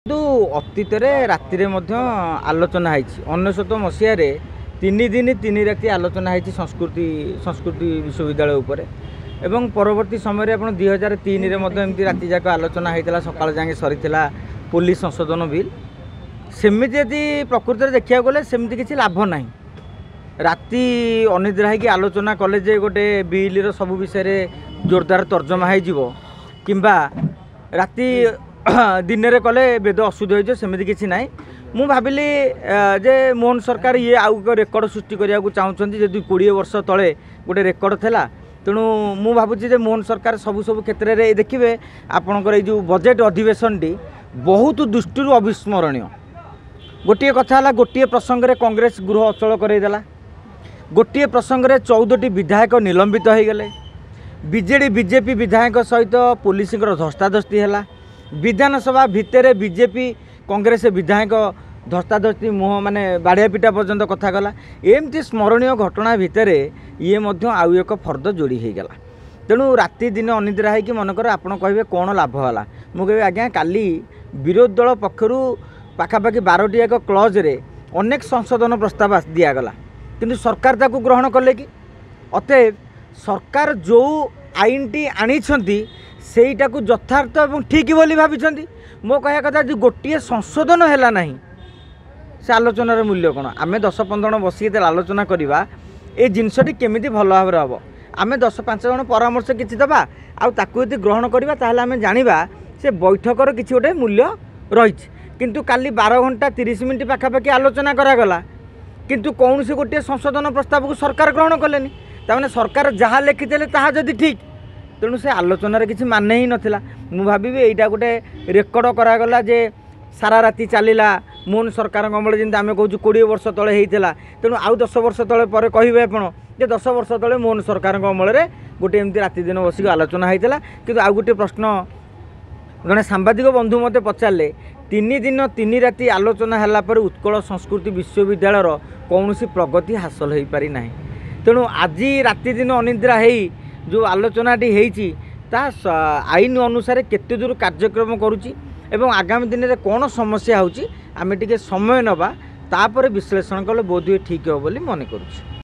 କିନ୍ତୁ ଅତୀତରେ ରାତିରେ ମଧ୍ୟ ଆଲୋଚନା ହେଇଛି। 1999 ମସିହାରେ 3 ଦିନ 3 ରାତି ଆଲୋଚନା ହେଇଛି ସଂସ୍କୃତି ବିଶ୍ୱବିଦ୍ୟାଳୟ ଉପରେ ଏବଂ ପରବର୍ତ୍ତୀ ସମୟରେ ଆପଣ 2003ରେ ମଧ୍ୟ ଏମିତି ରାତି ଯାକ ଆଲୋଚନା ହେଇଥିଲା, ସକାଳ ଯାକେ ସରିଥିଲା ପୋଲିସ ସଂଶୋଧନ ବିଲ୍। ସେମିତି ଯଦି ପ୍ରକୃତରେ ଦେଖିବାକୁ ଗଲେ ସେମିତି କିଛି ଲାଭ ନାହିଁ। ରାତି ଅନିଦ୍ରା ହେଇକି ଆଲୋଚନା କଲେ ଯେ ଗୋଟେ ବିଲ୍ର ସବୁ ବିଷୟରେ ଜୋରଦାର ତର୍ଜମା ହେଇଯିବ କିମ୍ବା ରାତି ଦିନରେ କଲେ ବେଦ ଅଶୁଦ୍ଧ ହୋଇଯିବ, ସେମିତି କିଛି ନାହିଁ। ମୁଁ ଭାବିଲି ଯେ ମୋହନ ସରକାର ଇଏ ଆଉ ଏକ ରେକର୍ଡ଼ ସୃଷ୍ଟି କରିବାକୁ ଚାହୁଁଛନ୍ତି, ଯଦି 20 ବର୍ଷ ତଳେ ଗୋଟେ ରେକର୍ଡ଼ ଥିଲା। ତେଣୁ ମୁଁ ଭାବୁଛି ଯେ ମୋହନ ସରକାର ସବୁ କ୍ଷେତ୍ରରେ ଦେଖିବେ ଆପଣଙ୍କର ଏଇ ଯେଉଁ ବଜେଟ୍ ଅଧିବେଶନଟି ବହୁତ ଦୃଷ୍ଟିରୁ ଅବିସ୍ମରଣୀୟ। ଗୋଟିଏ କଥା ହେଲା, ଗୋଟିଏ ପ୍ରସଙ୍ଗରେ କଂଗ୍ରେସ ଗୃହ ଅଚଳ କରାଇଦେଲା, ଗୋଟିଏ ପ୍ରସଙ୍ଗରେ 14ଟି ବିଧାୟକ ନିଲମ୍ବିତ ହୋଇଗଲେ, ବିଜେଡ଼ି ବିଜେପି ବିଧାୟକ ସହିତ ପୋଲିସଙ୍କର ଧସ୍ତାଧସ୍ତି ହେଲା, विधानसभा भितर बीजेपी कांग्रेस विधायक धस्ताधस्ती मुह माने बाड़िया पिटा पर्यंत कथा गला। एमती स्मरणीय घटना भितर ये आउ एक फर्द जोड़ी हो गला। तेणु राति दिन अनिद्रा है कि मनकर आपड़ कहे कौन लाभ है, मुझे आज्ञा काली विरोधी दल पक्षर पाखापाखि 12टी एक क्लजरे अनेक संशोधन प्रस्ताव दिगला, किंतु सरकार ताकू ग्रहण कले कि? अतएव सरकार जो आईन टी आनी सेटा को यथार्थ और ठीक बोली भावी। मो कह कथा जो गोटे संशोधन है ना से आलोचनार मूल्य कौन? आम 10-15 जन बसिक आलोचना करवा ये जिनसटी केमी भल भाव हम, आम 10-5 जन परामर्श किसी दबा आउ ग्रहण करवा ताहले आम जानिबा से बैठकर किसी गोटे मूल्य रही। किंतु काली 12 घंटा 30 मिनिट पाखापाखि आलोचना करागला, किंतु कौन से गोटे संशोधन प्रस्ताव को सरकार ग्रहण कलेनी। ताने सरकार जहाँ लिखिते ताहा जदि ठीक, तेणु से आलोचनार किसी माने ही नथिला। मु भाबी एटा गोटे रेकर्ड करागला जे सारा राति चलला मोहन सरकार अमल जमी आम कहूँ 20 वर्ष तले होता। तेणु आउ 10 वर्ष तले पर कहे आपण जे 10 वर्ष तले मोहन सरकार अमल गोटे एमती राति दिन बसिक आलोचना होता। किंतु आउ गोटे प्रश्न जड़े सांबादिक बंधु मत पचारे, 3 दिन 3 राति आलोचना है पर उत्कल संस्कृति विश्वविद्यालय कौन प्रगति हासिल हो पारि ना। तेणु आज राति दिन अनिद्रा है जो आलोचनाटी होती आईन अनुसार केते दूर कार्यक्रम करुच्ची एवं आगामी दिन में कौन समस्या होची आमे टिके समय नबा तापर विश्लेषण कले बोध ठीक हो बोली मन करुच्ची।